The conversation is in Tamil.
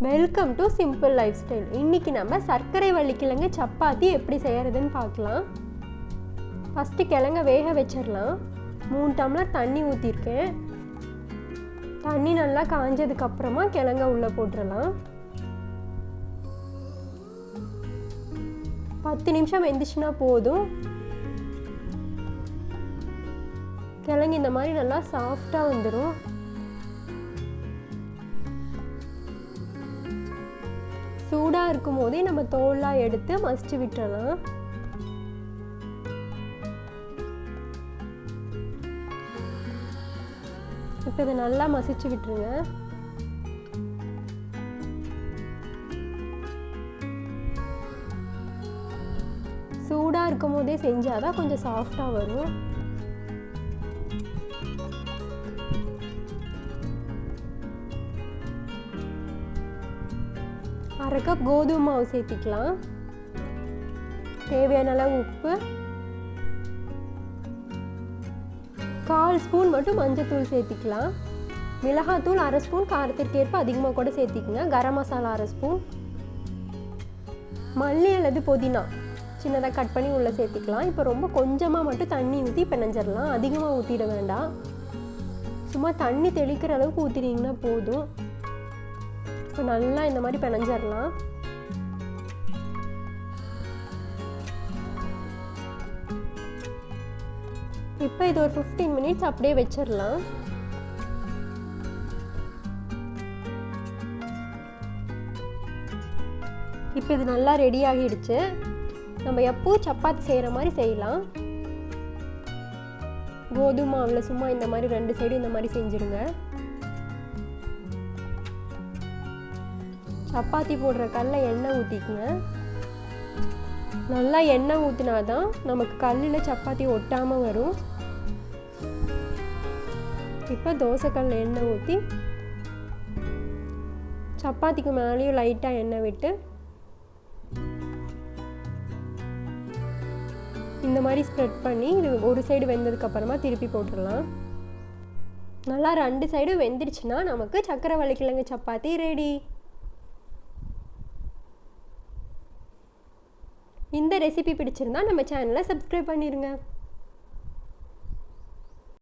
Welcome to simple life style. இன்றைக்கி நம்ம சர்க்கரை வள்ளிக்கிழங்கு சப்பாத்தி எப்படி செய்கிறதுன்னு பார்க்கலாம். ஃபஸ்ட்டு கிழங்க வேக வச்சிடலாம். 3 டம்ளர் தண்ணி ஊற்றிருக்கேன். தண்ணி நல்லா காஞ்சதுக்கப்புறமா கிழங்க உள்ளே போட்டுடலாம். 10 நிமிஷம் வெந்துச்சுன்னா போதும். கிழங்கு இந்த மாதிரி நல்லா சாஃப்டாக வந்துடும். சூடாக இருக்கும் போதே நம்ம தோல்லாம் எடுத்து மசிச்சு விட்டுறலாம். இப்போ இதை நல்லா மசிச்சு விட்டுருங்க. சூடாக இருக்கும் போதே செஞ்சாதான் கொஞ்சம் சாஃப்டாக வரும். அரை கப் கோதுமை மாவு சேர்த்திக்கலாம். தேவையான அளவு உப்பு, 1/4 ஸ்பூன் மட்டும் மஞ்சத்தூள் சேர்த்திக்கலாம். மிளகாத்தூள் அரை ஸ்பூன், காரத்திற்கு ஏற்ப அதிகமாக கூட சேர்த்திக்கங்க. கரம் மசாலா அரை ஸ்பூன், மல்லி அல்லது புதினா சின்னதாக கட் பண்ணி உள்ளே சேர்த்திக்கலாம். இப்போ ரொம்ப கொஞ்சமாக மட்டும் தண்ணி ஊற்றி பிணைஞ்சிடலாம். அதிகமாக ஊற்றிட வேண்டாம். சும்மா தண்ணி தெளிக்கிற அளவுக்கு ஊற்றினீங்கன்னா போதும். இப்போ நல்லா இந்த மாதிரி பிணைஞ்சிடலாம். இப்போ இது ஒரு 15 மினிட்ஸ் அப்படியே வச்சிடலாம். இப்போ இது நல்லா ரெடி ஆகிடுச்சு. நம்ம எப்போ சப்பாத்தி செய்கிற மாதிரி செய்யலாம். கோதுமை மாவில் சும்மா இந்த மாதிரி 2 சைடு இந்த மாதிரி செஞ்சுருங்க. சப்பாத்தி போடுற கல்லில் எண்ணெய் ஊற்றிக்குங்க. நல்லா எண்ணெய் ஊற்றினாதான் நமக்கு கல்லில் சப்பாத்தி ஒட்டாமல் வரும். இப்போ தோசைக்கல்லில் எண்ணெய் ஊற்றி சப்பாத்திக்கு மேலேயும் லைட்டாக எண்ணெய் விட்டு இந்த மாதிரி ஸ்ப்ரெட் பண்ணி இது ஒரு சைடு வெந்ததுக்கப்புறமா திருப்பி போட்டுடலாம். நல்லா 2 சைடும் வெந்துடுச்சுன்னா நமக்கு சக்கரை வள்ளிக்கிழங்கு சப்பாத்தி ரெடி. இந்த ரெசிபி பிடிச்சிருந்தா நம்ம சேனலை சப்ஸ்கிரைப் பண்ணிடுங்க.